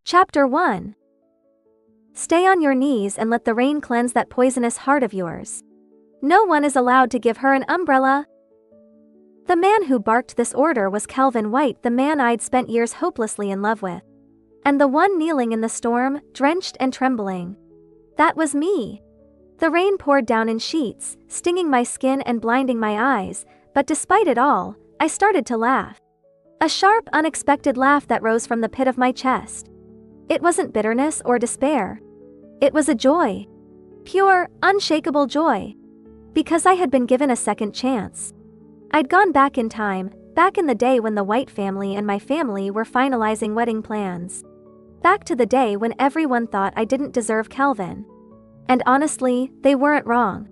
Chapter 1. Stay on your knees and let the rain cleanse that poisonous heart of yours. No one is allowed to give her an umbrella. The man who barked this order was Kelvin White, the man I'd spent years hopelessly in love with. And the one kneeling in the storm, drenched and trembling. That was me. The rain poured down in sheets, stinging my skin and blinding my eyes, but despite it all, I started to laugh. A sharp, unexpected laugh that rose from the pit of my chest. It wasn't bitterness or despair. It was a joy. Pure, unshakable joy. Because I had been given a second chance. I'd gone back in time, back in the day when the White family and my family were finalizing wedding plans. Back to the day when everyone thought I didn't deserve Kelvin. And honestly, they weren't wrong.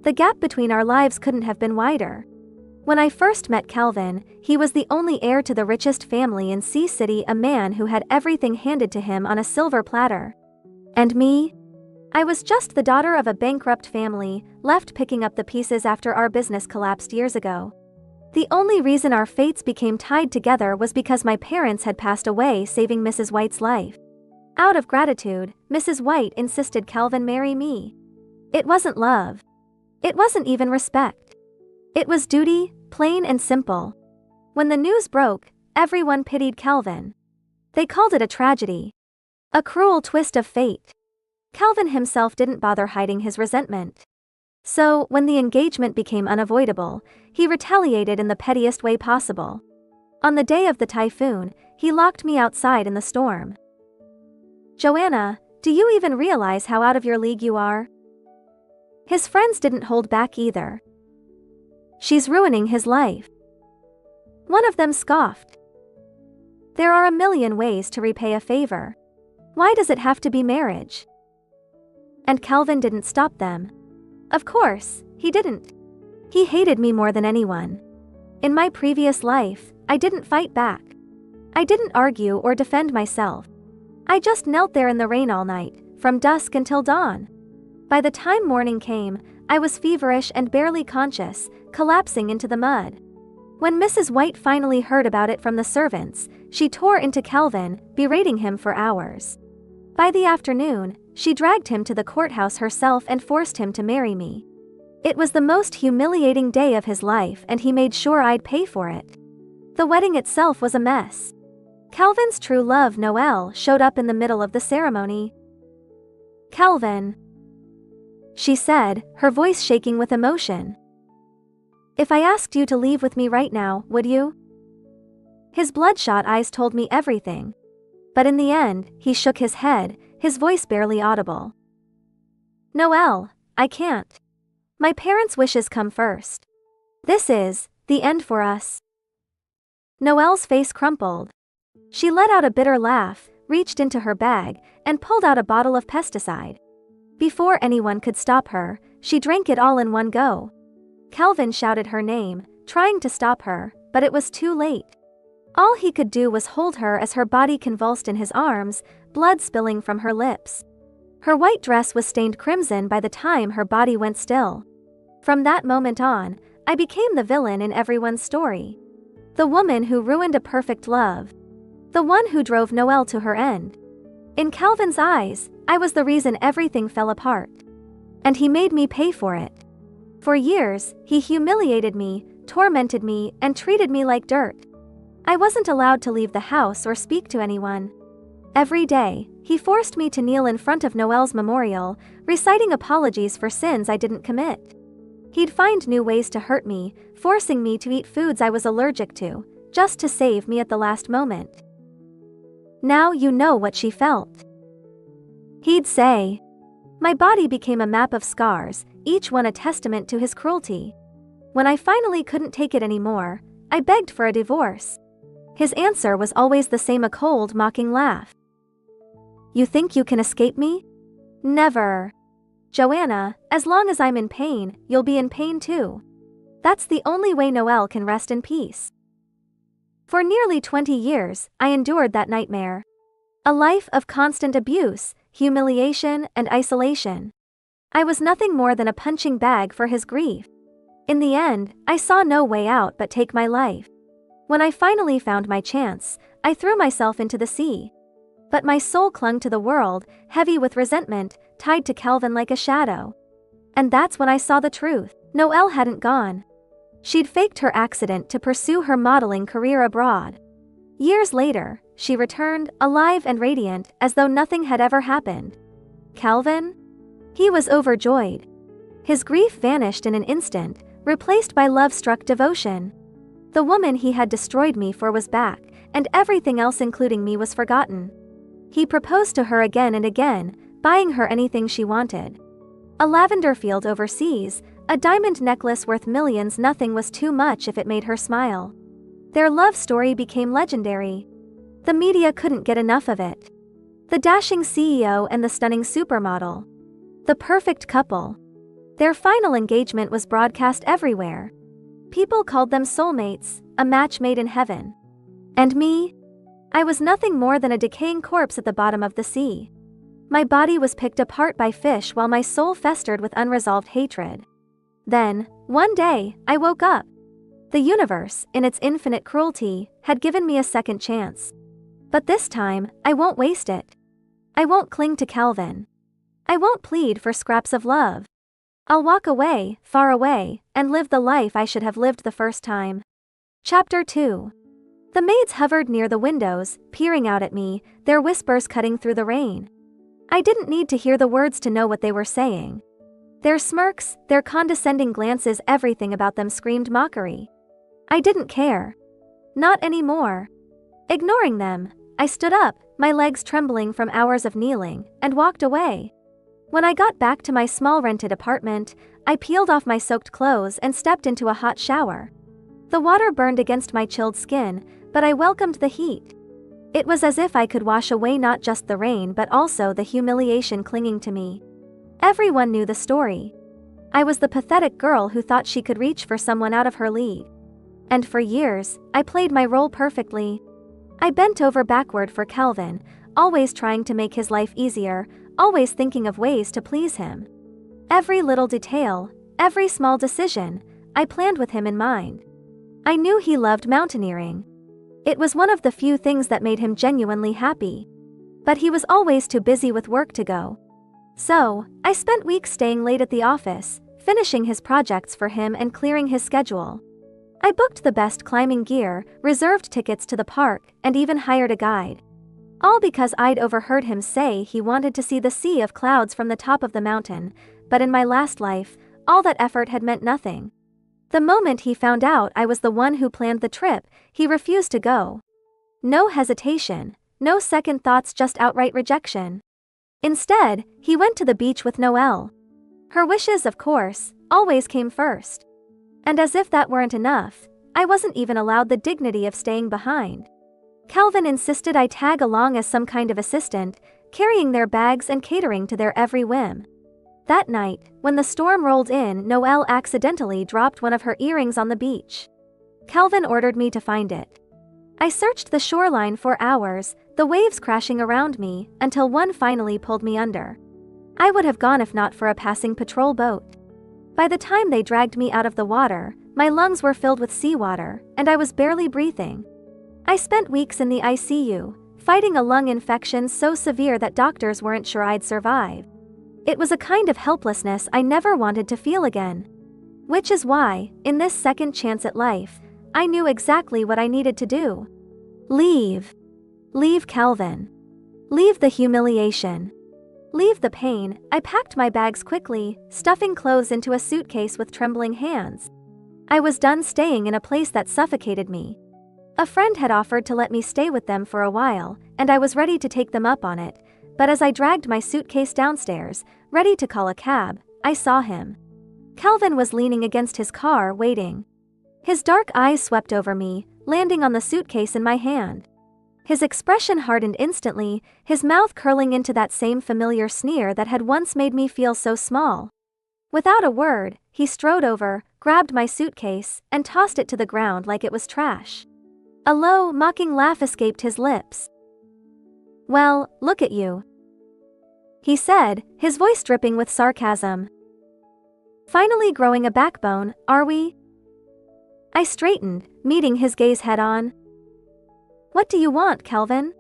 The gap between our lives couldn't have been wider. When I first met Kelvin, he was the only heir to the richest family in Sea City, a man who had everything handed to him on a silver platter. And me? I was just the daughter of a bankrupt family, left picking up the pieces after our business collapsed years ago. The only reason our fates became tied together was because my parents had passed away, saving Mrs. White's life. Out of gratitude, Mrs. White insisted Kelvin marry me. It wasn't love. It wasn't even respect. It was duty, plain and simple. When the news broke, everyone pitied Kelvin. They called it a tragedy. A cruel twist of fate. Kelvin himself didn't bother hiding his resentment. So, when the engagement became unavoidable, he retaliated in the pettiest way possible. On the day of the typhoon, he locked me outside in the storm. "Joanna, do you even realize how out of your league you are?" His friends didn't hold back either. "She's ruining his life." One of them scoffed. "There are a million ways to repay a favor. Why does it have to be marriage?" And Kelvin didn't stop them. Of course, he didn't. He hated me more than anyone. In my previous life, I didn't fight back. I didn't argue or defend myself. I just knelt there in the rain all night, from dusk until dawn. By the time morning came, I was feverish and barely conscious, collapsing into the mud. When Mrs. White finally heard about it from the servants, she tore into Kelvin, berating him for hours. By the afternoon, she dragged him to the courthouse herself and forced him to marry me. It was the most humiliating day of his life, and he made sure I'd pay for it. The wedding itself was a mess. Kelvin's true love, Noelle, showed up in the middle of the ceremony. "Kelvin," she said, her voice shaking with emotion. "If I asked you to leave with me right now, would you?" His bloodshot eyes told me everything. But in the end, he shook his head, his voice barely audible. "Noelle, I can't. My parents' wishes come first. This is the end for us." Noelle's face crumpled. She let out a bitter laugh, reached into her bag, and pulled out a bottle of pesticide. Before anyone could stop her, she drank it all in one go. Kelvin shouted her name, trying to stop her, but it was too late. All he could do was hold her as her body convulsed in his arms, blood spilling from her lips. Her white dress was stained crimson by the time her body went still. From that moment on, I became the villain in everyone's story. The woman who ruined a perfect love. The one who drove Noelle to her end. In Kelvin's eyes, I was the reason everything fell apart. And he made me pay for it. For years, he humiliated me, tormented me, and treated me like dirt. I wasn't allowed to leave the house or speak to anyone. Every day, he forced me to kneel in front of Noelle's memorial, reciting apologies for sins I didn't commit. He'd find new ways to hurt me, forcing me to eat foods I was allergic to, just to save me at the last moment. "Now you know what she felt," he'd say. My body became a map of scars, each one a testament to his cruelty. When I finally couldn't take it anymore, I begged for a divorce. His answer was always the same, a cold, mocking laugh. "You think you can escape me? Never. Joanna, as long as I'm in pain, you'll be in pain too. That's the only way Noelle can rest in peace." For nearly 20 years, I endured that nightmare. A life of constant abuse, humiliation, and isolation. I was nothing more than a punching bag for his grief. In the end, I saw no way out but take my life. When I finally found my chance, I threw myself into the sea. But my soul clung to the world, heavy with resentment, tied to Kelvin like a shadow. And that's when I saw the truth. Noelle hadn't gone. She'd faked her accident to pursue her modeling career abroad. Years later, she returned, alive and radiant, as though nothing had ever happened. Kelvin? He was overjoyed. His grief vanished in an instant, replaced by love-struck devotion. The woman he had destroyed me for was back, and everything else including me was forgotten. He proposed to her again and again, buying her anything she wanted. A lavender field overseas, a diamond necklace worth millions, nothing was too much if it made her smile. Their love story became legendary. The media couldn't get enough of it. The dashing CEO and the stunning supermodel. The perfect couple. Their final engagement was broadcast everywhere. People called them soulmates, a match made in heaven. And me? I was nothing more than a decaying corpse at the bottom of the sea. My body was picked apart by fish while my soul festered with unresolved hatred. Then, one day, I woke up. The universe, in its infinite cruelty, had given me a second chance. But this time, I won't waste it. I won't cling to Kelvin. I won't plead for scraps of love. I'll walk away, far away, and live the life I should have lived the first time. Chapter 2. The maids hovered near the windows, peering out at me, their whispers cutting through the rain. I didn't need to hear the words to know what they were saying. Their smirks, their condescending glances, everything about them screamed mockery. I didn't care. Not anymore. Ignoring them, I stood up, my legs trembling from hours of kneeling, and walked away. When I got back to my small rented apartment, I peeled off my soaked clothes and stepped into a hot shower. The water burned against my chilled skin, but I welcomed the heat. It was as if I could wash away not just the rain but also the humiliation clinging to me. Everyone knew the story. I was the pathetic girl who thought she could reach for someone out of her league. And for years, I played my role perfectly. I bent over backward for Kelvin, always trying to make his life easier, always thinking of ways to please him. Every little detail, every small decision, I planned with him in mind. I knew he loved mountaineering. It was one of the few things that made him genuinely happy. But he was always too busy with work to go. So, I spent weeks staying late at the office, finishing his projects for him and clearing his schedule. I booked the best climbing gear, reserved tickets to the park, and even hired a guide. All because I'd overheard him say he wanted to see the sea of clouds from the top of the mountain, but in my last life, all that effort had meant nothing. The moment he found out I was the one who planned the trip, he refused to go. No hesitation, no second thoughts, just outright rejection. Instead, he went to the beach with Noelle. Her wishes, of course, always came first. And as if that weren't enough, I wasn't even allowed the dignity of staying behind. Kelvin insisted I tag along as some kind of assistant, carrying their bags and catering to their every whim. That night, when the storm rolled in, Noelle accidentally dropped one of her earrings on the beach. Kelvin ordered me to find it. I searched the shoreline for hours, the waves crashing around me, until one finally pulled me under. I would have gone if not for a passing patrol boat. By the time they dragged me out of the water, my lungs were filled with seawater, and I was barely breathing. I spent weeks in the ICU, fighting a lung infection so severe that doctors weren't sure I'd survive. It was a kind of helplessness I never wanted to feel again. Which is why, in this second chance at life, I knew exactly what I needed to do. Leave. Leave Kelvin. Leave the humiliation. Leave the pain. I packed my bags quickly, stuffing clothes into a suitcase with trembling hands. I was done staying in a place that suffocated me. A friend had offered to let me stay with them for a while, and I was ready to take them up on it, but as I dragged my suitcase downstairs, ready to call a cab, I saw him. Kelvin was leaning against his car, waiting. His dark eyes swept over me, landing on the suitcase in my hand. His expression hardened instantly, his mouth curling into that same familiar sneer that had once made me feel so small. Without a word, he strode over, grabbed my suitcase, and tossed it to the ground like it was trash. A low, mocking laugh escaped his lips. "Well, look at you," he said, his voice dripping with sarcasm. "Finally growing a backbone, are we?" I straightened, meeting his gaze head-on. "What do you want, Kelvin?"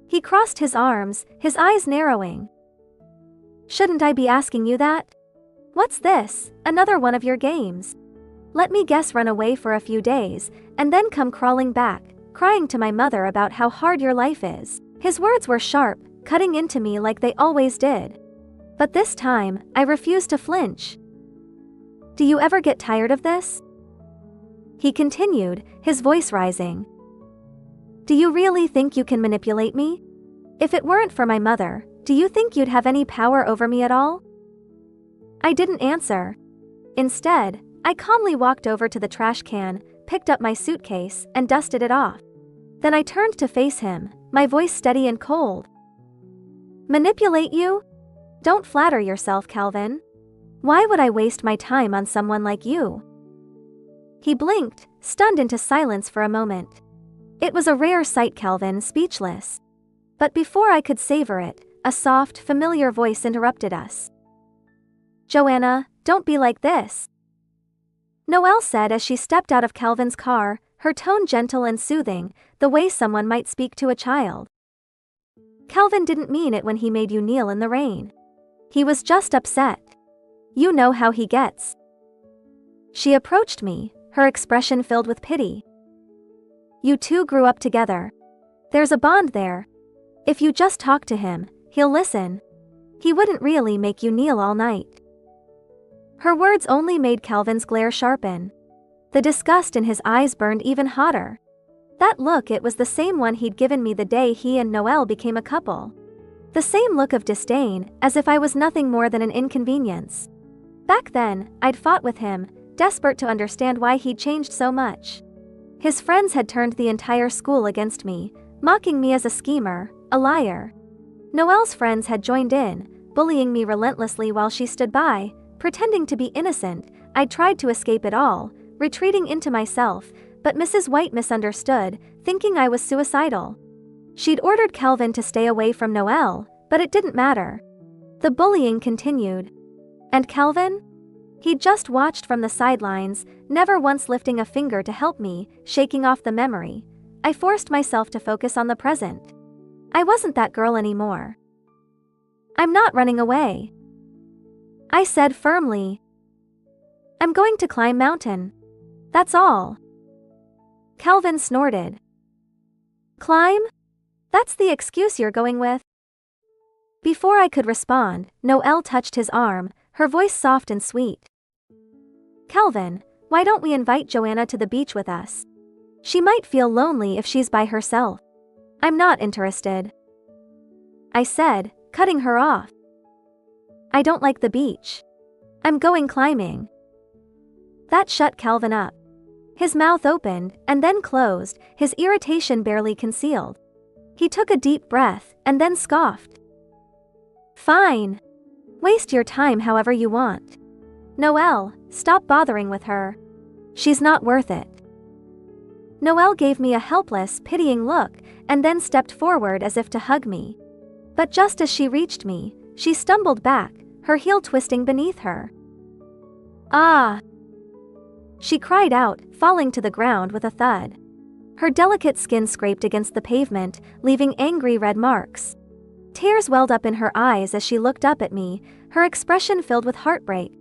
He crossed his arms, his eyes narrowing. Shouldn't I be asking you that? What's this, another one of your games? Let me guess, run away for a few days, and then come crawling back, crying to my mother about how hard your life is. His words were sharp, cutting into me like they always did. But this time, I refused to flinch. Do you ever get tired of this? He continued, his voice rising. Do you really think you can manipulate me? If it weren't for my mother, do you think you'd have any power over me at all? I didn't answer. Instead, I calmly walked over to the trash can, picked up my suitcase, and dusted it off. Then I turned to face him, my voice steady and cold. Manipulate you? Don't flatter yourself, Kelvin. Why would I waste my time on someone like you? He blinked, stunned into silence for a moment. It was a rare sight, Kelvin, speechless. But before I could savor it, a soft, familiar voice interrupted us. Joanna, don't be like this. Noelle said as she stepped out of Kelvin's car, her tone gentle and soothing, the way someone might speak to a child. Kelvin didn't mean it when he made you kneel in the rain. He was just upset. You know how he gets. She approached me, her expression filled with pity. You two grew up together. There's a bond there. If you just talk to him, he'll listen. He wouldn't really make you kneel all night. Her words only made Kelvin's glare sharpen. The disgust in his eyes burned even hotter. That look, it was the same one he'd given me the day he and Noelle became a couple. The same look of disdain, as if I was nothing more than an inconvenience. Back then, I'd fought with him, desperate to understand why he'd changed so much. His friends had turned the entire school against me, mocking me as a schemer, a liar. Noelle's friends had joined in, bullying me relentlessly while she stood by, pretending to be innocent. I'd tried to escape it all, retreating into myself, but Mrs. White misunderstood, thinking I was suicidal. She'd ordered Kelvin to stay away from Noelle, but it didn't matter. The bullying continued. And Kelvin? He'd just watched from the sidelines, never once lifting a finger to help me, shaking off the memory. I forced myself to focus on the present. I wasn't that girl anymore. I'm not running away, I said firmly. I'm going to climb mountain. That's all. Kelvin snorted. Climb? That's the excuse you're going with? Before I could respond, Noelle touched his arm, her voice soft and sweet. Kelvin, why don't we invite Joanna to the beach with us? She might feel lonely if she's by herself. I'm not interested, I said, cutting her off. I don't like the beach. I'm going climbing. That shut Kelvin up. His mouth opened, and then closed, his irritation barely concealed. He took a deep breath, and then scoffed. Fine. Waste your time however you want. Noelle, stop bothering with her. She's not worth it. Noelle gave me a helpless, pitying look, and then stepped forward as if to hug me. But just as she reached me, she stumbled back, her heel twisting beneath her. Ah! She cried out, falling to the ground with a thud. Her delicate skin scraped against the pavement, leaving angry red marks. Tears welled up in her eyes as she looked up at me, her expression filled with heartbreak.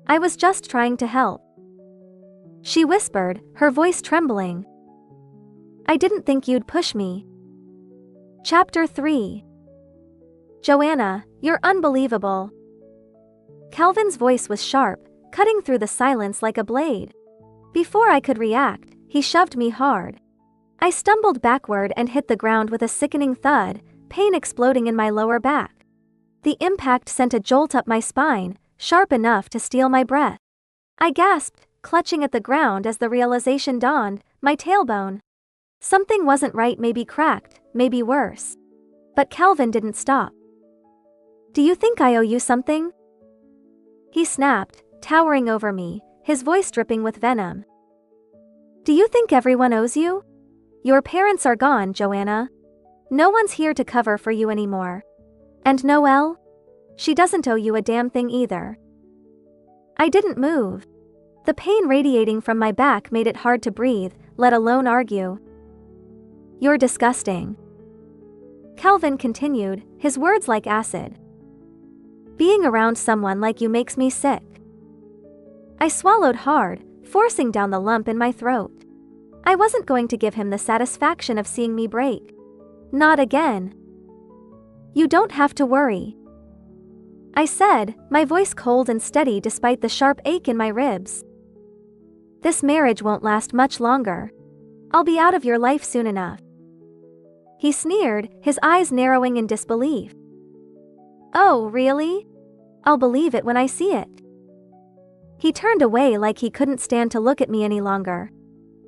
I was just trying to help, she whispered, her voice trembling. I didn't think you'd push me. Chapter 3. Joanna, you're unbelievable. Kelvin's voice was sharp, cutting through the silence like a blade. Before I could react, he shoved me hard. I stumbled backward and hit the ground with a sickening thud, pain exploding in my lower back. The impact sent a jolt up my spine, sharp enough to steal my breath. I gasped, clutching at the ground as the realization dawned, my tailbone. Something wasn't right, maybe cracked, maybe worse. But Kelvin didn't stop. Do you think I owe you something? He snapped, towering over me, his voice dripping with venom. Do you think everyone owes you? Your parents are gone, Joanna. No one's here to cover for you anymore. And Noelle? She doesn't owe you a damn thing either. I didn't move. The pain radiating from my back made it hard to breathe, let alone argue. You're disgusting. Kelvin continued, his words like acid. Being around someone like you makes me sick. I swallowed hard, forcing down the lump in my throat. I wasn't going to give him the satisfaction of seeing me break. Not again. You don't have to worry, I said, my voice cold and steady despite the sharp ache in my ribs. This marriage won't last much longer. I'll be out of your life soon enough. He sneered, his eyes narrowing in disbelief. Oh, really? I'll believe it when I see it. He turned away like he couldn't stand to look at me any longer.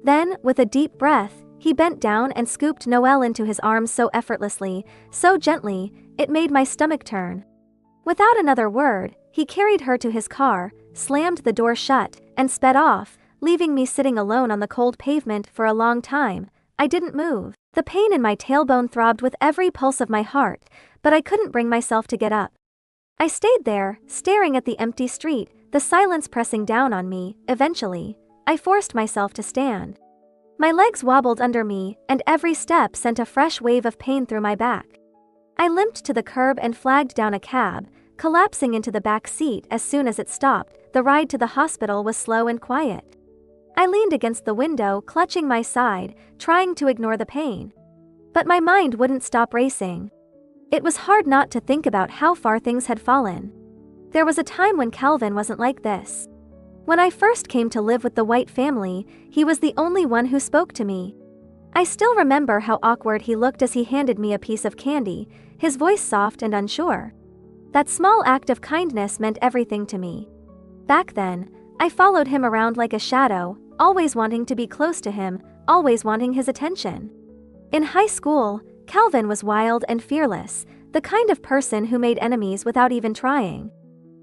Then, with a deep breath, he bent down and scooped Noelle into his arms so effortlessly, so gently, it made my stomach turn. Without another word, he carried her to his car, slammed the door shut, and sped off, leaving me sitting alone on the cold pavement for a long time. I didn't move. The pain in my tailbone throbbed with every pulse of my heart, but I couldn't bring myself to get up. I stayed there, staring at the empty street, the silence pressing down on me. Eventually, I forced myself to stand. My legs wobbled under me, and every step sent a fresh wave of pain through my back. I limped to the curb and flagged down a cab, collapsing into the back seat as soon as it stopped. The ride to the hospital was slow and quiet. I leaned against the window, clutching my side, trying to ignore the pain. But my mind wouldn't stop racing. It was hard not to think about how far things had fallen. There was a time when Kelvin wasn't like this. When I first came to live with the White family, he was the only one who spoke to me. I still remember how awkward he looked as he handed me a piece of candy, his voice soft and unsure. That small act of kindness meant everything to me. Back then, I followed him around like a shadow, always wanting to be close to him, always wanting his attention. In high school, Kelvin was wild and fearless, the kind of person who made enemies without even trying.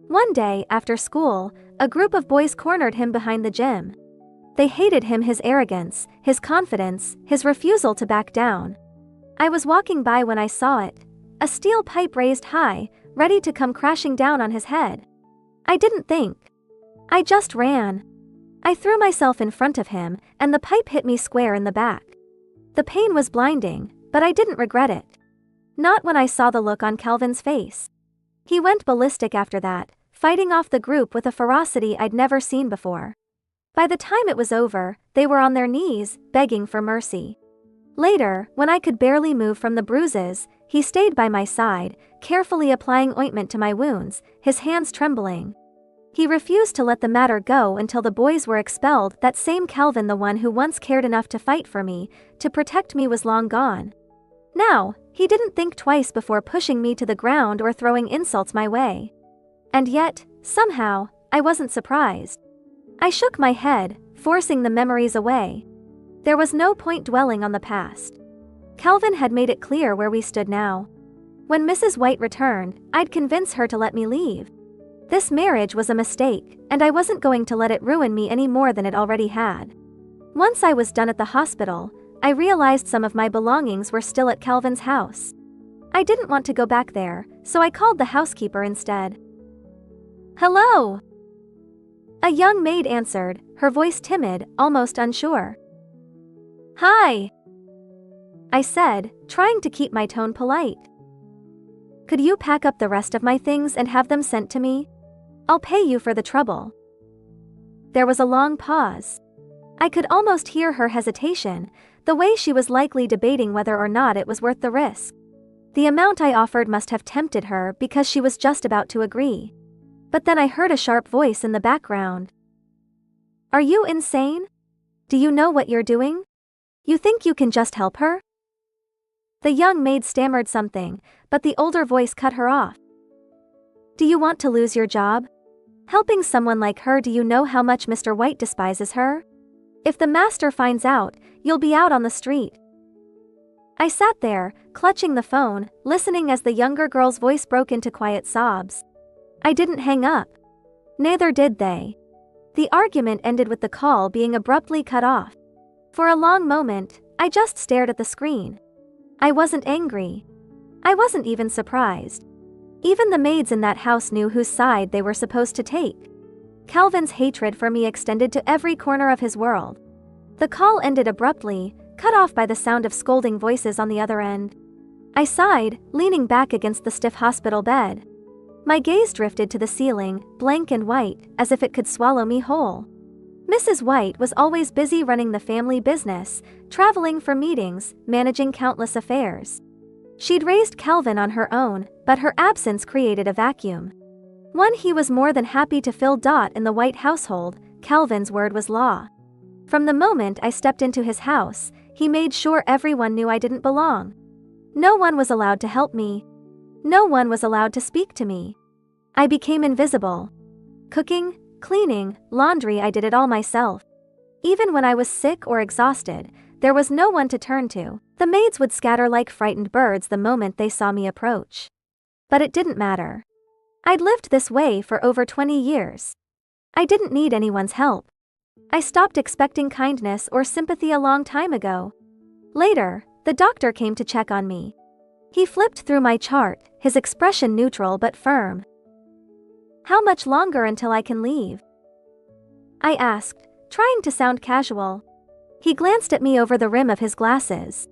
One day, after school, a group of boys cornered him behind the gym. They hated him, his arrogance, his confidence, his refusal to back down. I was walking by when I saw it, a steel pipe raised high, ready to come crashing down on his head. I didn't think. I just ran. I threw myself in front of him, and the pipe hit me square in the back. The pain was blinding, but I didn't regret it. Not when I saw the look on Kelvin's face. He went ballistic after that, fighting off the group with a ferocity I'd never seen before. By the time it was over, they were on their knees, begging for mercy. Later, when I could barely move from the bruises, he stayed by my side, carefully applying ointment to my wounds, his hands trembling. He refused to let the matter go until the boys were expelled. That same Kelvin, the one who once cared enough to fight for me, to protect me, was long gone. Now, he didn't think twice before pushing me to the ground or throwing insults my way. And yet, somehow, I wasn't surprised. I shook my head, forcing the memories away. There was no point dwelling on the past. Kelvin had made it clear where we stood now. When Mrs. White returned, I'd convince her to let me leave. This marriage was a mistake, and I wasn't going to let it ruin me any more than it already had. Once I was done at the hospital, I realized some of my belongings were still at Kelvin's house. I didn't want to go back there, so I called the housekeeper instead. Hello? A young maid answered, her voice timid, almost unsure. Hi, I said, trying to keep my tone polite. Could you pack up the rest of my things and have them sent to me? I'll pay you for the trouble. There was a long pause. I could almost hear her hesitation, the way she was likely debating whether or not it was worth the risk. The amount I offered must have tempted her because she was just about to agree. But then I heard a sharp voice in the background. Are you insane? Do you know what you're doing? You think you can just help her? The young maid stammered something, but the older voice cut her off. Do you want to lose your job? Helping someone like her, do you know how much Mr. White despises her? If the master finds out, you'll be out on the street. I sat there, clutching the phone, listening as the younger girl's voice broke into quiet sobs. I didn't hang up. Neither did they. The argument ended with the call being abruptly cut off. For a long moment, I just stared at the screen. I wasn't angry. I wasn't even surprised. Even the maids in that house knew whose side they were supposed to take. Kelvin's hatred for me extended to every corner of his world. The call ended abruptly, cut off by the sound of scolding voices on the other end. I sighed, leaning back against the stiff hospital bed. My gaze drifted to the ceiling, blank and white, as if it could swallow me whole. Mrs. White was always busy running the family business, traveling for meetings, managing countless affairs. She'd raised Kelvin on her own, but her absence created a vacuum. One he was more than happy to fill. In the White household, Kelvin's word was law. From the moment I stepped into his house, he made sure everyone knew I didn't belong. No one was allowed to help me. No one was allowed to speak to me. I became invisible. Cooking, cleaning, laundry, I did it all myself. Even when I was sick or exhausted, there was no one to turn to. The maids would scatter like frightened birds the moment they saw me approach. But it didn't matter. I'd lived this way for over 20 years. I didn't need anyone's help. I stopped expecting kindness or sympathy a long time ago. Later, the doctor came to check on me. He flipped through my chart, his expression neutral but firm. "How much longer until I can leave?" I asked, trying to sound casual. He glanced at me over the rim of his glasses.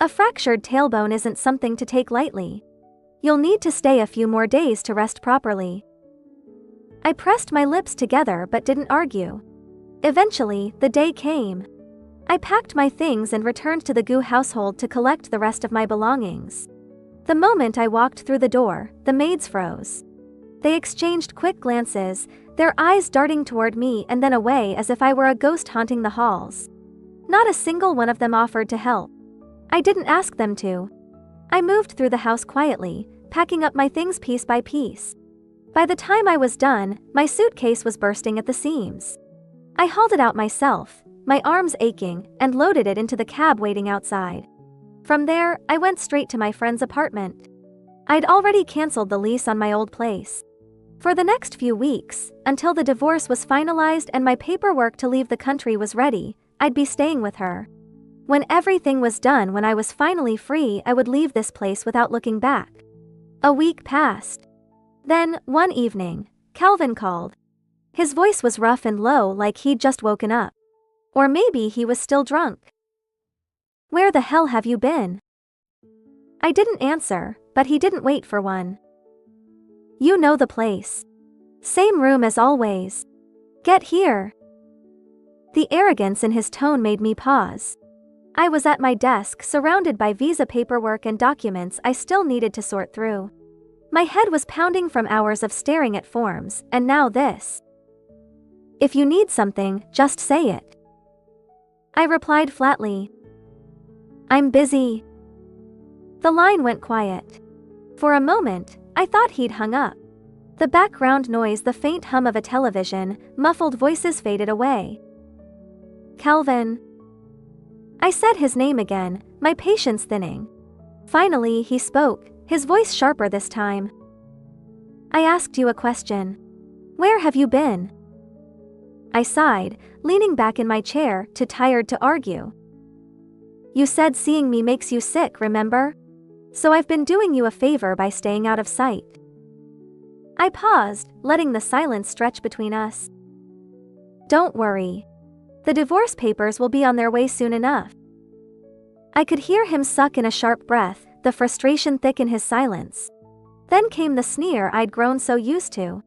"A fractured tailbone isn't something to take lightly. You'll need to stay a few more days to rest properly." I pressed my lips together but didn't argue. Eventually, the day came. I packed my things and returned to the Gu household to collect the rest of my belongings. The moment I walked through the door, the maids froze. They exchanged quick glances, their eyes darting toward me and then away as if I were a ghost haunting the halls. Not a single one of them offered to help. I didn't ask them to. I moved through the house quietly, packing up my things piece by piece. By the time I was done, my suitcase was bursting at the seams. I hauled it out myself, my arms aching, and loaded it into the cab waiting outside. From there, I went straight to my friend's apartment. I'd already canceled the lease on my old place. For the next few weeks, until the divorce was finalized and my paperwork to leave the country was ready, I'd be staying with her. When everything was done, when I was finally free, I would leave this place without looking back. A week passed. Then, one evening, Kelvin called. His voice was rough and low, like he'd just woken up. Or maybe he was still drunk. "Where the hell have you been?" I didn't answer, but he didn't wait for one. "You know the place. Same room as always. Get here." The arrogance in his tone made me pause. I was at my desk, surrounded by visa paperwork and documents I still needed to sort through. My head was pounding from hours of staring at forms, and now this. "If you need something, just say it." I replied flatly. "I'm busy." The line went quiet. For a moment, I thought he'd hung up. The background noise, the faint hum of a television, muffled voices faded away. "Kelvin." I said his name again, my patience thinning. Finally, he spoke, his voice sharper this time. "I asked you a question. Where have you been?" I sighed, leaning back in my chair, too tired to argue. "You said seeing me makes you sick, remember? So I've been doing you a favor by staying out of sight." I paused, letting the silence stretch between us. "Don't worry. The divorce papers will be on their way soon enough." I could hear him suck in a sharp breath, the frustration thick in his silence. Then came the sneer I'd grown so used to.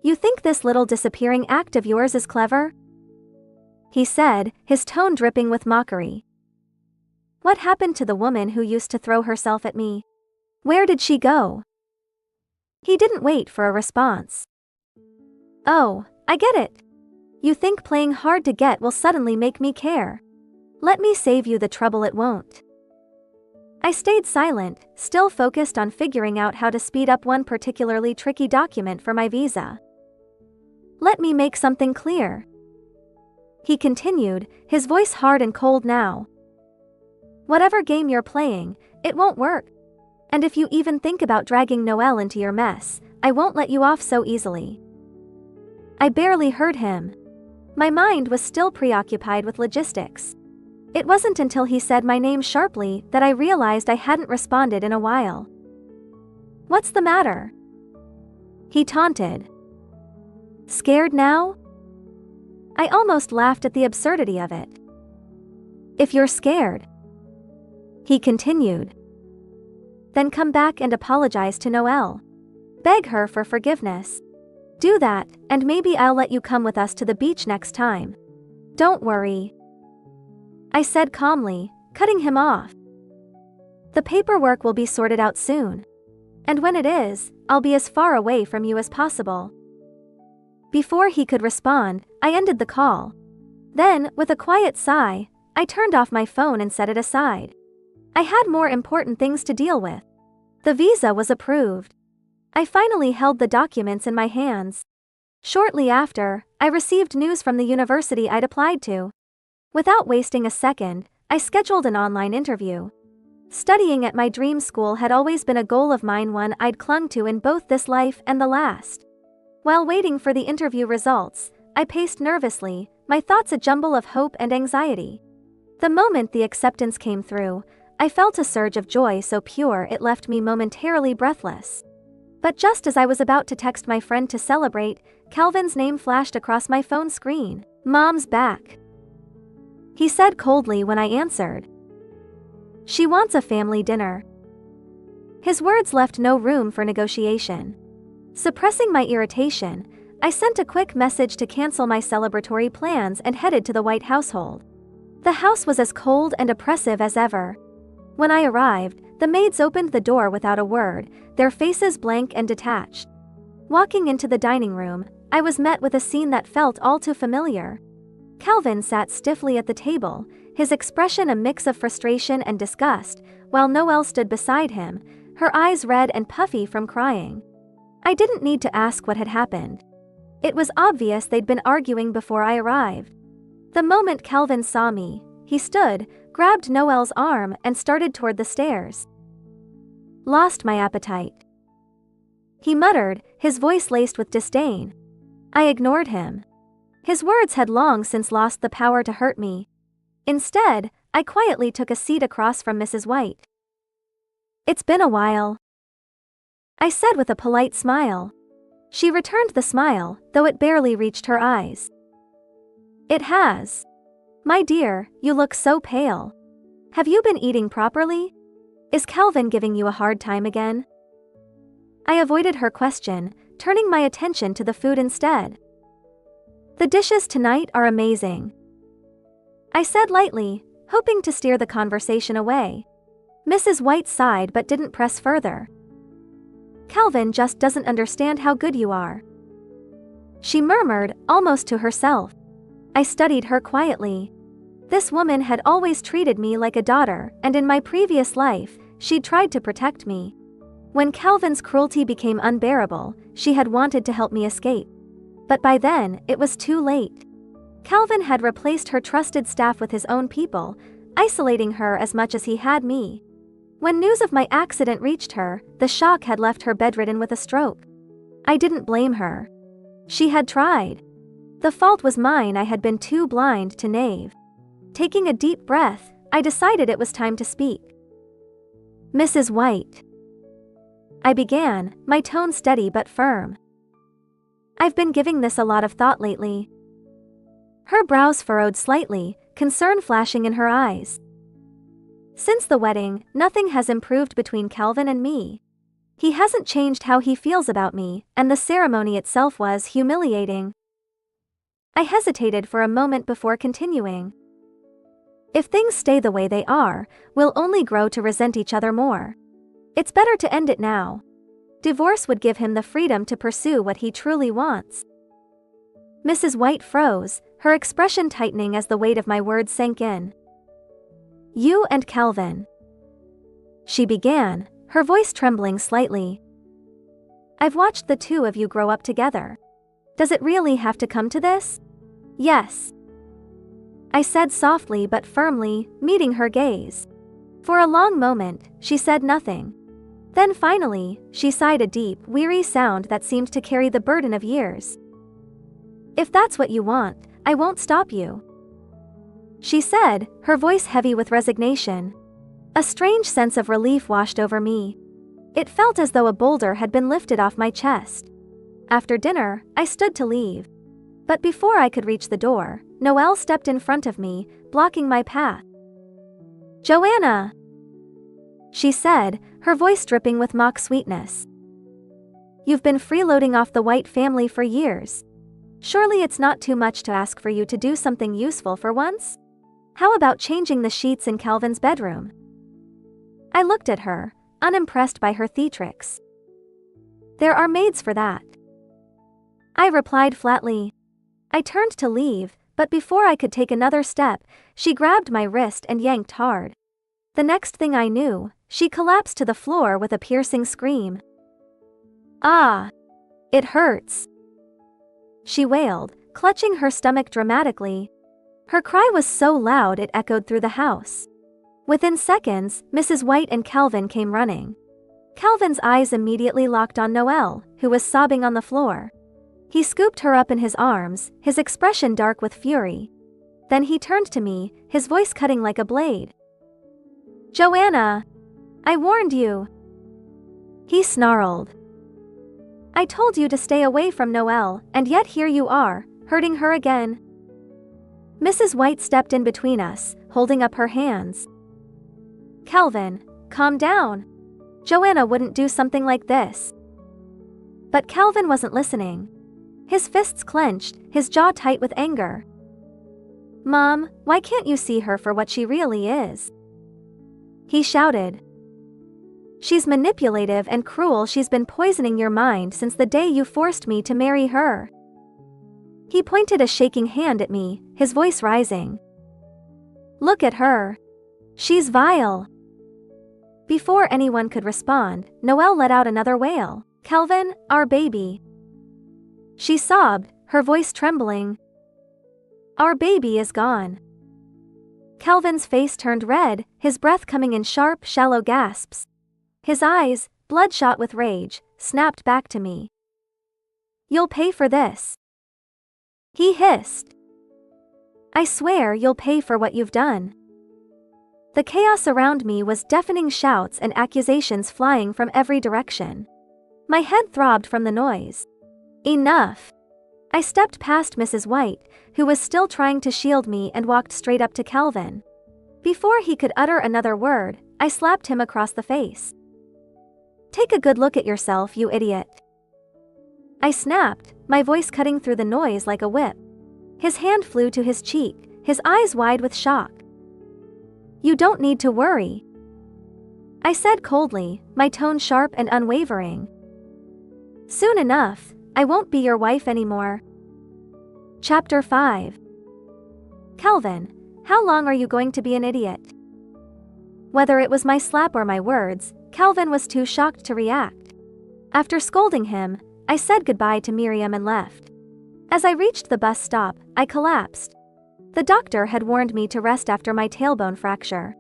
"You think this little disappearing act of yours is clever?" he said, his tone dripping with mockery. "What happened to the woman who used to throw herself at me? Where did she go?" He didn't wait for a response. "Oh, I get it. You think playing hard to get will suddenly make me care. Let me save you the trouble, it won't." I stayed silent, still focused on figuring out how to speed up one particularly tricky document for my visa. "Let me make something clear," he continued, his voice hard and cold now. "Whatever game you're playing, it won't work. And if you even think about dragging Noelle into your mess, I won't let you off so easily." I barely heard him. My mind was still preoccupied with logistics. It wasn't until he said my name sharply that I realized I hadn't responded in a while. "What's the matter?" he taunted. "Scared now?" I almost laughed at the absurdity of it. "If you're scared, He continued. Then come back and apologize to Noelle. Beg her for forgiveness. Do that, and maybe I'll let you come with us to the beach next time. Don't worry, I said calmly, cutting him off. The paperwork will be sorted out soon. And when it is, I'll be as far away from you as possible. Before he could respond, I ended the call. Then, with a quiet sigh, I turned off my phone and set it aside. I had more important things to deal with. The visa was approved. I finally held the documents in my hands. Shortly after, I received news from the university I'd applied to. Without wasting a second, I scheduled an online interview. Studying at my dream school had always been a goal of mine, one I'd clung to in both this life and the last. While waiting for the interview results, I paced nervously, my thoughts a jumble of hope and anxiety. The moment the acceptance came through, I felt a surge of joy so pure it left me momentarily breathless. But just as I was about to text my friend to celebrate, Kelvin's name flashed across my phone screen. Mom's back, he said coldly when I answered. She wants a family dinner. His words left no room for negotiation. Suppressing my irritation, I sent a quick message to cancel my celebratory plans and headed to the White household. The house was as cold and oppressive as ever. When I arrived, the maids opened the door without a word, their faces blank and detached. Walking into the dining room, I was met with a scene that felt all too familiar. Kelvin sat stiffly at the table, his expression a mix of frustration and disgust, while Noelle stood beside him, her eyes red and puffy from crying. I didn't need to ask what had happened. It was obvious they'd been arguing before I arrived. The moment Kelvin saw me, he stood, grabbed Noelle's arm and started toward the stairs. Lost my appetite, he muttered, his voice laced with disdain. I ignored him. His words had long since lost the power to hurt me. Instead, I quietly took a seat across from Mrs. White. It's been a while, I said with a polite smile. She returned the smile, though it barely reached her eyes. It has. My dear, you look so pale. Have you been eating properly? Is Kelvin giving you a hard time again? I avoided her question, turning my attention to the food instead. The dishes tonight are amazing, I said lightly, hoping to steer the conversation away. Mrs. White sighed but didn't press further. Kelvin just doesn't understand how good you are, she murmured, almost to herself. I studied her quietly. This woman had always treated me like a daughter, and in my previous life, she'd tried to protect me. When Kelvin's cruelty became unbearable, she had wanted to help me escape. But by then, it was too late. Kelvin had replaced her trusted staff with his own people, isolating her as much as he had me. When news of my accident reached her, the shock had left her bedridden with a stroke. I didn't blame her. She had tried. The fault was mine, I had been too blind to nave. Taking a deep breath, I decided it was time to speak. Mrs. White, I began, my tone steady but firm. I've been giving this a lot of thought lately. Her brows furrowed slightly, concern flashing in her eyes. Since the wedding, nothing has improved between Kelvin and me. He hasn't changed how he feels about me, and the ceremony itself was humiliating. I hesitated for a moment before continuing. If things stay the way they are, we'll only grow to resent each other more. It's better to end it now. Divorce would give him the freedom to pursue what he truly wants. Mrs. White froze, her expression tightening as the weight of my words sank in. You and Kelvin, she began, her voice trembling slightly. I've watched the two of you grow up together. Does it really have to come to this? Yes, I said softly but firmly, meeting her gaze. For a long moment, she said nothing. Then finally, she sighed a deep, weary sound that seemed to carry the burden of years. If that's what you want, I won't stop you, she said, her voice heavy with resignation. A strange sense of relief washed over me. It felt as though a boulder had been lifted off my chest. After dinner, I stood to leave. But before I could reach the door, Noelle stepped in front of me, blocking my path. Joanna, she said, her voice dripping with mock sweetness. You've been freeloading off the White family for years. Surely it's not too much to ask for you to do something useful for once? How about changing the sheets in Kelvin's bedroom? I looked at her, unimpressed by her theatrics. There are maids for that. I replied flatly. I turned to leave, but before I could take another step, she grabbed my wrist and yanked hard. The next thing I knew, she collapsed to the floor with a piercing scream. Ah! It hurts! She wailed, clutching her stomach dramatically. Her cry was so loud it echoed through the house. Within seconds, Mrs. White and Kelvin came running. Kelvin's eyes immediately locked on Noelle, who was sobbing on the floor. He scooped her up in his arms, his expression dark with fury. Then he turned to me, his voice cutting like a blade. Joanna! I warned you! He snarled. I told you to stay away from Noelle, and yet here you are, hurting her again. Mrs. White stepped in between us, holding up her hands. Kelvin, calm down. Joanna wouldn't do something like this. But Kelvin wasn't listening. His fists clenched, his jaw tight with anger. Mom, why can't you see her for what she really is? He shouted. She's manipulative and cruel. She's been poisoning your mind since the day you forced me to marry her. He pointed a shaking hand at me, his voice rising. Look at her. She's vile. Before anyone could respond, Noelle let out another wail. Kelvin, our baby. She sobbed, her voice trembling. Our baby is gone. Kelvin's face turned red, his breath coming in sharp, shallow gasps. His eyes, bloodshot with rage, snapped back to me. You'll pay for this. He hissed. I swear you'll pay for what you've done. The chaos around me was deafening, shouts and accusations flying from every direction. My head throbbed from the noise. Enough! I stepped past Mrs. White, who was still trying to shield me, and walked straight up to Kelvin. Before he could utter another word, I slapped him across the face. Take a good look at yourself, you idiot. I snapped, my voice cutting through the noise like a whip. His hand flew to his cheek, his eyes wide with shock. You don't need to worry, I said coldly, my tone sharp and unwavering. Soon enough, I won't be your wife anymore. Chapter 5. Kelvin, how long are you going to be an idiot? Whether it was my slap or my words, Kelvin was too shocked to react. After scolding him, I said goodbye to Miriam and left. As I reached the bus stop, I collapsed. The doctor had warned me to rest after my tailbone fracture.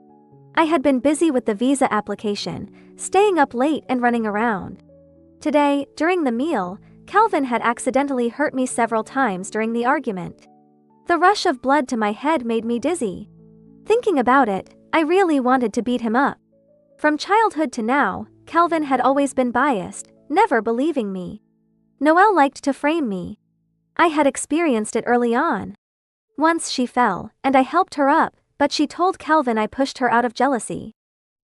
I had been busy with the visa application, staying up late and running around. Today, during the meal, Kelvin had accidentally hurt me several times during the argument. The rush of blood to my head made me dizzy. Thinking about it, I really wanted to beat him up. From childhood to now, Kelvin had always been biased, never believing me. Noelle liked to frame me. I had experienced it early on. Once she fell, and I helped her up, but she told Kelvin I pushed her out of jealousy.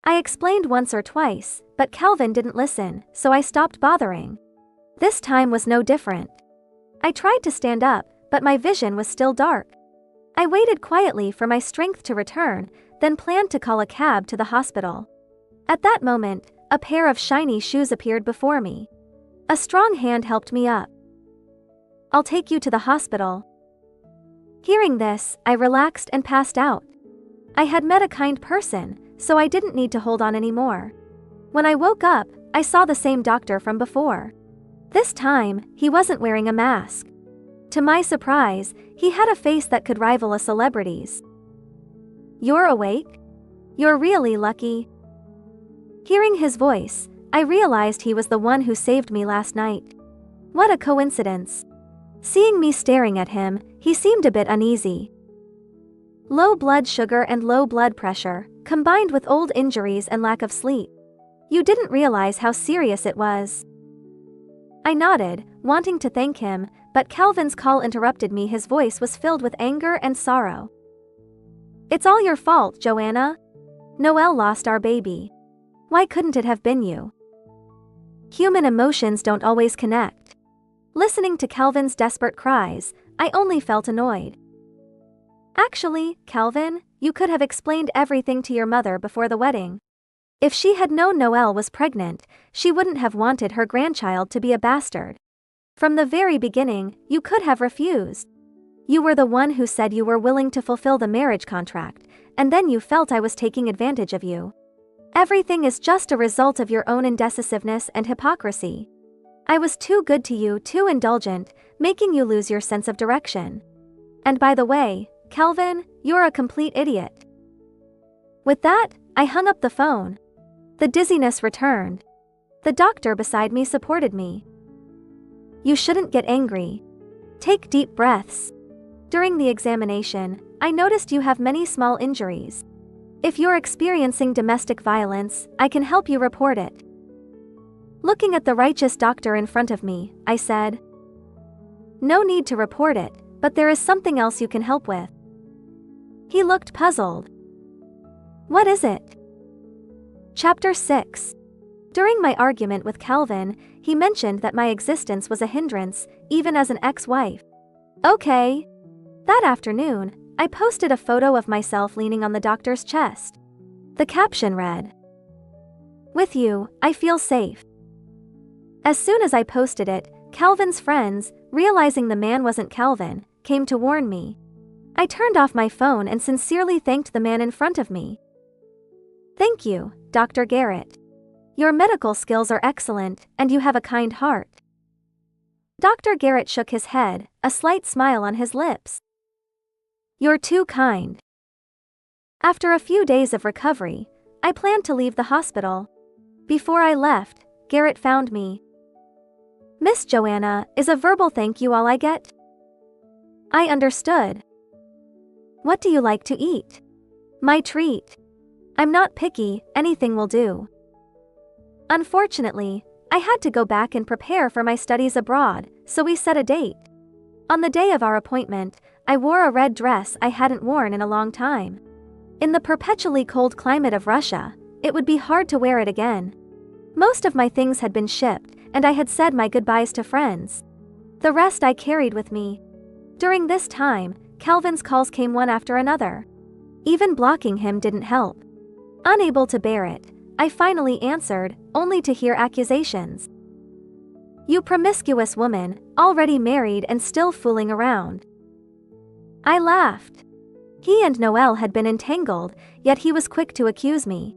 I explained once or twice, but Kelvin didn't listen, so I stopped bothering. This time was no different. I tried to stand up, but my vision was still dark. I waited quietly for my strength to return, then planned to call a cab to the hospital. At that moment, a pair of shiny shoes appeared before me. A strong hand helped me up. I'll take you to the hospital. Hearing this, I relaxed and passed out. I had met a kind person, so I didn't need to hold on anymore. When I woke up, I saw the same doctor from before. This time, he wasn't wearing a mask. To my surprise, he had a face that could rival a celebrity's. You're awake? You're really lucky. Hearing his voice, I realized he was the one who saved me last night. What a coincidence. Seeing me staring at him, he seemed a bit uneasy. Low blood sugar and low blood pressure, combined with old injuries and lack of sleep. You didn't realize how serious it was. I nodded, wanting to thank him, but Kelvin's call interrupted me. His voice was filled with anger and sorrow. It's all your fault, Joanna. Noelle lost our baby. Why couldn't it have been you? Human emotions don't always connect. Listening to Kelvin's desperate cries, I only felt annoyed. Actually, Kelvin, you could have explained everything to your mother before the wedding. If she had known Noelle was pregnant, she wouldn't have wanted her grandchild to be a bastard. From the very beginning, you could have refused. You were the one who said you were willing to fulfill the marriage contract, and then you felt I was taking advantage of you. Everything is just a result of your own indecisiveness and hypocrisy. I was too good to you, too indulgent, making you lose your sense of direction. And by the way, Kelvin, you're a complete idiot. With that, I hung up the phone. The dizziness returned. The doctor beside me supported me. You shouldn't get angry. Take deep breaths. During the examination, I noticed you have many small injuries. If you're experiencing domestic violence, I can help you report it. Looking at the righteous doctor in front of me, I said, no need to report it, but there is something else you can help with. He looked puzzled. What is it? Chapter 6. During my argument with Kelvin, he mentioned that my existence was a hindrance, even as an ex-wife. Okay. That afternoon, I posted a photo of myself leaning on the doctor's chest. The caption read, "With you, I feel safe." As soon as I posted it, Kelvin's friends, realizing the man wasn't Kelvin, came to warn me. I turned off my phone and sincerely thanked the man in front of me. Thank you, Dr. Garrett. Your medical skills are excellent, and you have a kind heart. Dr. Garrett shook his head, a slight smile on his lips. You're too kind. After a few days of recovery, I planned to leave the hospital. Before I left, Garrett found me. Miss Joanna, is a verbal thank you all I get? I understood. What do you like to eat? My treat. I'm not picky, anything will do. Unfortunately, I had to go back and prepare for my studies abroad, so we set a date. On the day of our appointment, I wore a red dress I hadn't worn in a long time. In the perpetually cold climate of Russia, it would be hard to wear it again. Most of my things had been shipped, and I had said my goodbyes to friends. The rest I carried with me. During this time, Kelvin's calls came one after another. Even blocking him didn't help. Unable to bear it, I finally answered, only to hear accusations. You promiscuous woman, already married and still fooling around. I laughed. He and Noelle had been entangled, yet he was quick to accuse me.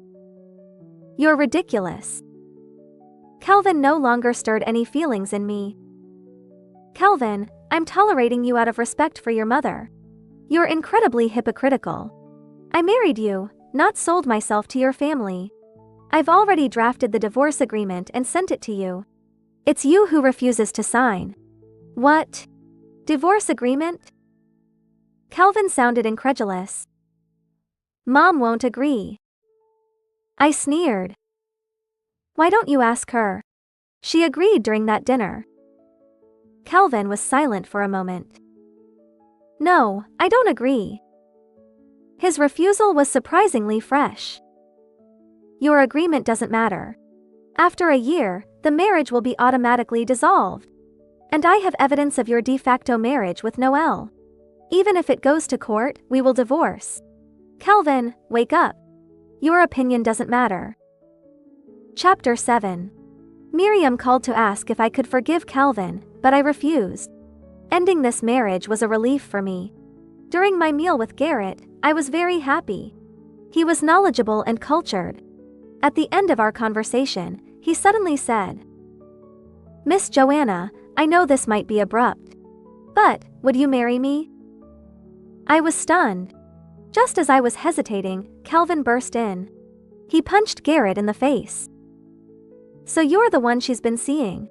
You're ridiculous. Kelvin no longer stirred any feelings in me. Kelvin, I'm tolerating you out of respect for your mother. You're incredibly hypocritical. I married you, not sold myself to your family. I've already drafted the divorce agreement and sent it to you. It's you who refuses to sign. What? Divorce agreement? Kelvin sounded incredulous. Mom won't agree. I sneered. Why don't you ask her? She agreed during that dinner. Kelvin was silent for a moment. No, I don't agree. His refusal was surprisingly fresh. Your agreement doesn't matter. After a year, the marriage will be automatically dissolved. And I have evidence of your de facto marriage with Noelle. Even if it goes to court, we will divorce. Kelvin, wake up. Your opinion doesn't matter. Chapter 7. Miriam called to ask if I could forgive Kelvin, but I refused. Ending this marriage was a relief for me. During my meal with Garrett, I was very happy. He was knowledgeable and cultured. At the end of our conversation, he suddenly said, Miss Joanna, I know this might be abrupt. But, would you marry me? I was stunned. Just as I was hesitating, Kelvin burst in. He punched Garrett in the face. So you're the one she's been seeing.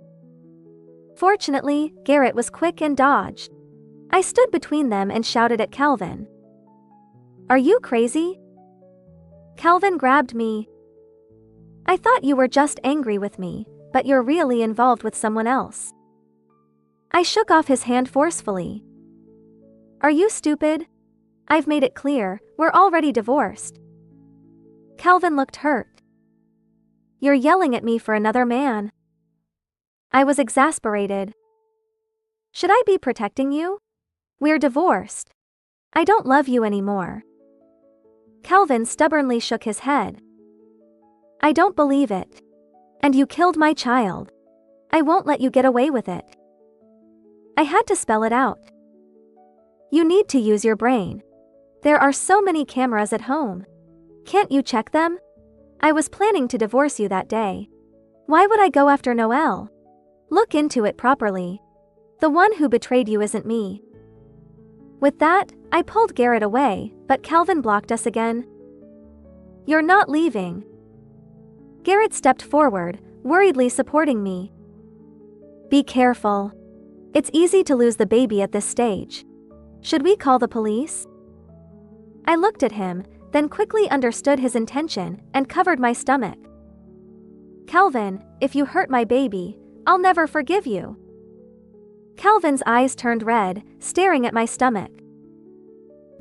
Fortunately, Garrett was quick and dodged. I stood between them and shouted at Kelvin. Are you crazy? Kelvin grabbed me. I thought you were just angry with me, but you're really involved with someone else. I shook off his hand forcefully. Are you stupid? I've made it clear, we're already divorced. Kelvin looked hurt. You're yelling at me for another man. I was exasperated. Should I be protecting you? We're divorced. I don't love you anymore. Kelvin stubbornly shook his head. I don't believe it. And you killed my child. I won't let you get away with it. I had to spell it out. You need to use your brain. There are so many cameras at home. Can't you check them? I was planning to divorce you that day. Why would I go after Noelle? Look into it properly. The one who betrayed you isn't me. With that, I pulled Garrett away, but Kelvin blocked us again. You're not leaving. Garrett stepped forward, worriedly supporting me. Be careful. It's easy to lose the baby at this stage. Should we call the police? I looked at him, then quickly understood his intention and covered my stomach. Kelvin, if you hurt my baby, I'll never forgive you. Kelvin's eyes turned red, staring at my stomach.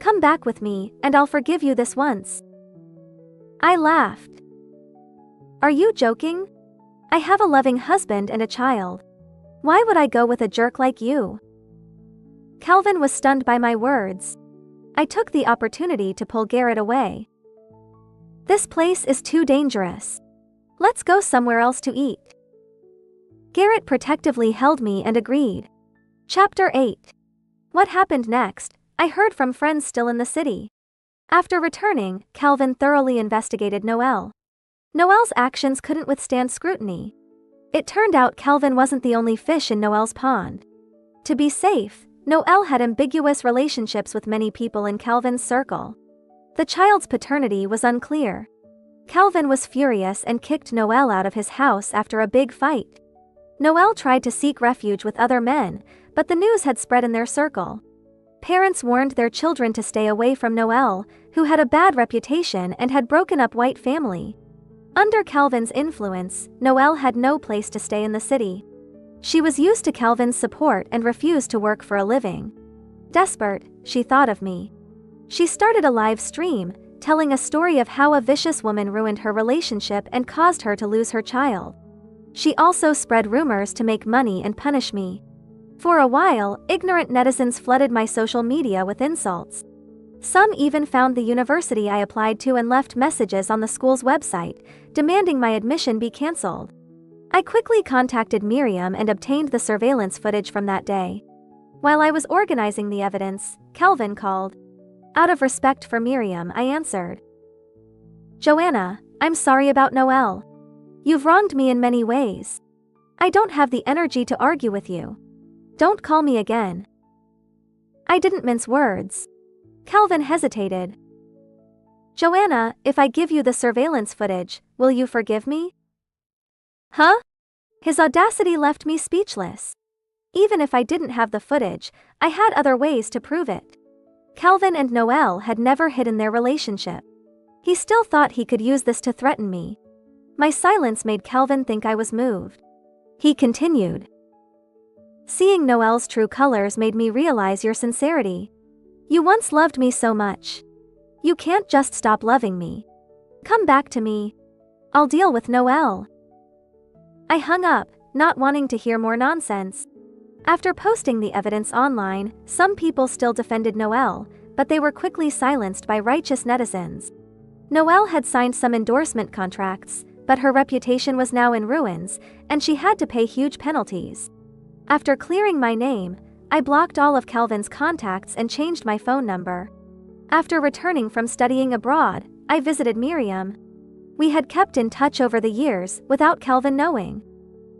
Come back with me, and I'll forgive you this once. I laughed. Are you joking? I have a loving husband and a child. Why would I go with a jerk like you? Kelvin was stunned by my words. I took the opportunity to pull Garrett away. This place is too dangerous. Let's go somewhere else to eat. Garrett protectively held me and agreed. Chapter 8. What happened next? I heard from friends still in the city. After returning, Kelvin thoroughly investigated Noelle. Noelle's actions couldn't withstand scrutiny. It turned out Kelvin wasn't the only fish in Noelle's pond. To be safe, Noelle had ambiguous relationships with many people in Kelvin's circle. The child's paternity was unclear. Kelvin was furious and kicked Noelle out of his house after a big fight. Noelle tried to seek refuge with other men, but the news had spread in their circle. Parents warned their children to stay away from Noelle, who had a bad reputation and had broken up white family. Under Kelvin's influence, Noelle had no place to stay in the city. She was used to Kelvin's support and refused to work for a living. Desperate, she thought of me. She started a live stream, telling a story of how a vicious woman ruined her relationship and caused her to lose her child. She also spread rumors to make money and punish me. For a while, ignorant netizens flooded my social media with insults. Some even found the university I applied to and left messages on the school's website, demanding my admission be cancelled. I quickly contacted Miriam and obtained the surveillance footage from that day. While I was organizing the evidence, Kelvin called. Out of respect for Miriam, I answered. Joanna, I'm sorry about Noelle. You've wronged me in many ways. I don't have the energy to argue with you. Don't call me again. I didn't mince words. Kelvin hesitated. Joanna, if I give you the surveillance footage, will you forgive me? Huh? His audacity left me speechless. Even if I didn't have the footage, I had other ways to prove it. Kelvin and Noelle had never hidden their relationship. He still thought he could use this to threaten me. My silence made Kelvin think I was moved. He continued. Seeing Noelle's true colors made me realize your sincerity. You once loved me so much. You can't just stop loving me. Come back to me. I'll deal with Noelle. I hung up, not wanting to hear more nonsense. After posting the evidence online, some people still defended Noelle, but they were quickly silenced by righteous netizens. Noelle had signed some endorsement contracts, but her reputation was now in ruins, and she had to pay huge penalties. After clearing my name, I blocked all of Kelvin's contacts and changed my phone number. After returning from studying abroad, I visited Miriam. We had kept in touch over the years without Kelvin knowing.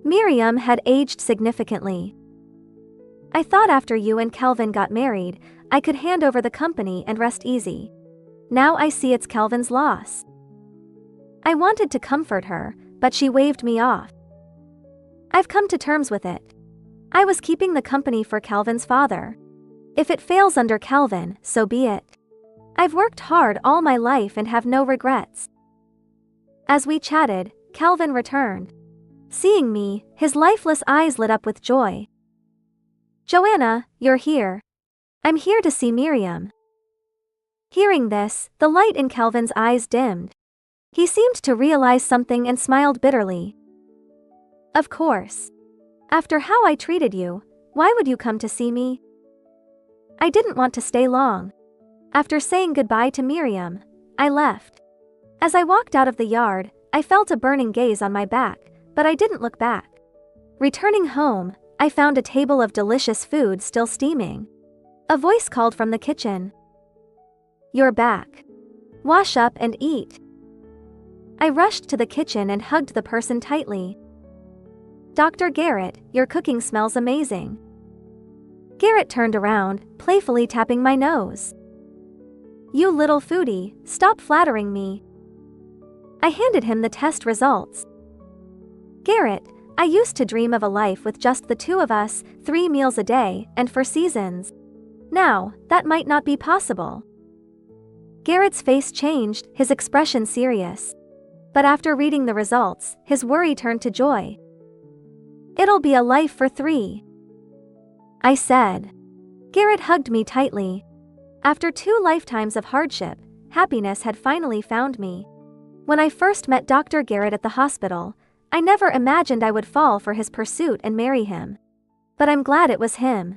Miriam had aged significantly. I thought after you and Kelvin got married, I could hand over the company and rest easy. Now I see it's Kelvin's loss. I wanted to comfort her, but she waved me off. I've come to terms with it. I was keeping the company for Kelvin's father. If it fails under Kelvin, so be it. I've worked hard all my life and have no regrets. As we chatted, Kelvin returned. Seeing me, his lifeless eyes lit up with joy. Joanna, you're here. I'm here to see Miriam. Hearing this, the light in Kelvin's eyes dimmed. He seemed to realize something and smiled bitterly. Of course. After how I treated you, why would you come to see me? I didn't want to stay long. After saying goodbye to Miriam, I left. As I walked out of the yard, I felt a burning gaze on my back, but I didn't look back. Returning home, I found a table of delicious food still steaming. A voice called from the kitchen. You're back. Wash up and eat. I rushed to the kitchen and hugged the person tightly. Dr. Garrett, your cooking smells amazing. Garrett turned around, playfully tapping my nose. You little foodie, stop flattering me. I handed him the test results. Garrett, I used to dream of a life with just the two of us, 3 meals a day, and for seasons. Now, that might not be possible. Garrett's face changed, his expression serious. But after reading the results, his worry turned to joy. It'll be a life for 3. I said. Garrett hugged me tightly. After 2 lifetimes of hardship, happiness had finally found me. When I first met Dr. Garrett at the hospital, I never imagined I would fall for his pursuit and marry him. But I'm glad it was him.